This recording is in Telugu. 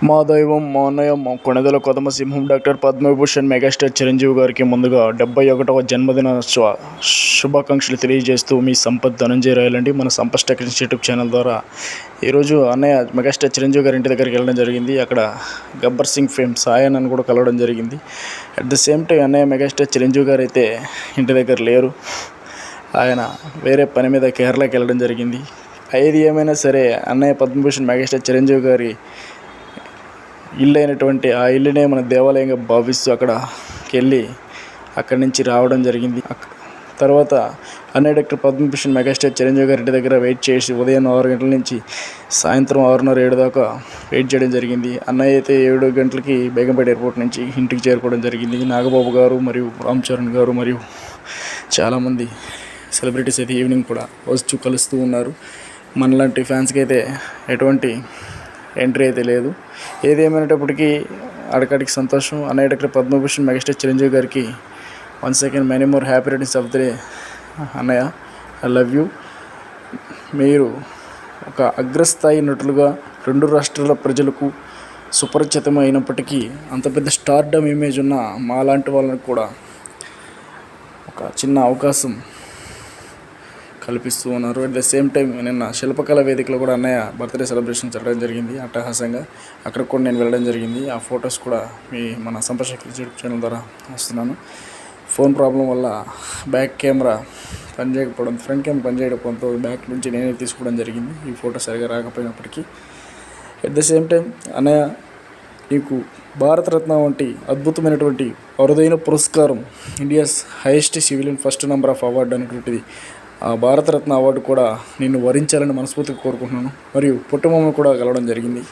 మా దైవం, మా అన్నయ్య, మా కొణిదెల కొదమసింహం డాక్టర్ పద్మవిభూషణ్ మెగాస్టార్ చిరంజీవి గారికి ముందుగా 71వ జన్మదినోత్సవ శుభాకాంక్షలు తెలియజేస్తూ మీ సంపత్ ధనంజయ రాయలండి. మన సంపత్ టెక్ యూట్యూబ్ ఛానల్ ద్వారా ఈరోజు అన్నయ్య మెగాస్టార్ చిరంజీవి గారి ఇంటి దగ్గరికి వెళ్ళడం జరిగింది. అక్కడ గబ్బర్ సింగ్ ఫేమ్ సాయన్ అని కూడా కలవడం జరిగింది. అట్ ద సేమ్ టైం అన్నయ్య మెగాస్టార్ చిరంజీవి గారు అయితే ఇంటి దగ్గర లేరు. ఆయన వేరే పని మీద కేరళకి వెళ్ళడం జరిగింది. ఏది ఏమైనా సరే అన్నయ్య పద్మభూషణ్ మెగాస్టార్ చిరంజీవి గారి ఇల్లు అయినటువంటి ఆ ఇల్లునే మన దేవాలయంగా భావిస్తూ అక్కడి నుంచి రావడం జరిగింది. తర్వాత అన్నయ్య డాక్టర్ పద్మభూషణ్ మెగాస్టార్ చిరంజీవి గారి ఇంటి దగ్గర వెయిట్ చేసి ఉదయం 6 గంటల నుంచి సాయంత్రం 6:30, 7 దాకా వెయిట్ చేయడం జరిగింది. అన్నయ్య అయితే 7 గంటలకి బేగంపేట ఎయిర్పోర్ట్ నుంచి ఇంటికి చేరుకోవడం జరిగింది. నాగబాబు గారు మరియు రామ్ చరణ్ గారు మరియు చాలామంది సెలబ్రిటీస్ అయితే ఈవినింగ్ కూడా వచ్చి కలుస్తూ ఉన్నారు. మనలాంటి ఫ్యాన్స్కి అయితే ఎటువంటి ఎంట్రీ అయితే లేదు. ఏదేమైనప్పటికీ అక్కడికి సంతోషం. అన్నయ్య డాక్టర్ పద్మభూషణ్ మెగాస్టార్ చిరంజీవి గారికి once second many more happy returns of the day. అన్నయ్య, ఐ లవ్ యూ. మీరు ఒక అగ్రస్థాయి నటులుగా 2 రాష్ట్రాల ప్రజలకు సుపరిచితం అయినప్పటికీ అంత పెద్ద స్టార్డమ్ ఇమేజ్ ఉన్న మాలాంటి వాళ్ళకి కూడా ఒక చిన్న అవకాశం కల్పిస్తూ ఉన్నారు. అట్ ద సేమ్ టైం నిన్న శిల్పకళ వేదికలో కూడా అన్నయ్య బర్త్డే సెలబ్రేషన్ జరగడం జరిగింది అట్టహాసంగా. అక్కడికి కూడా నేను వెళ్ళడం జరిగింది. ఆ ఫొటోస్ కూడా మన సంపత్ యూట్యూబ్ ఛానల్ ద్వారా వస్తున్నాను. ఫోన్ ప్రాబ్లం వల్ల బ్యాక్ కెమెరా పనిచేయకపోవడం, ఫ్రంట్ కెమెరా పనిచేయకపోవడంతో బ్యాక్ నుంచి నేనే తీసుకోవడం జరిగింది. ఈ ఫోటో సరిగా రాకపోయినప్పటికీ అట్ ద సేమ్ టైం అన్నయ్య, నీకు భారతరత్న వంటి అద్భుతమైనటువంటి అరుదైన పురస్కారం, India's highest civilian first number of award అనేటువంటిది, ఆ భారతరత్న అవార్డు కూడా నిన్ను వరించాలని మనస్ఫూర్తిగా కోరుకుంటున్నాను. మరియు పుట్టబొమ్మను కూడా కలవడం జరిగింది.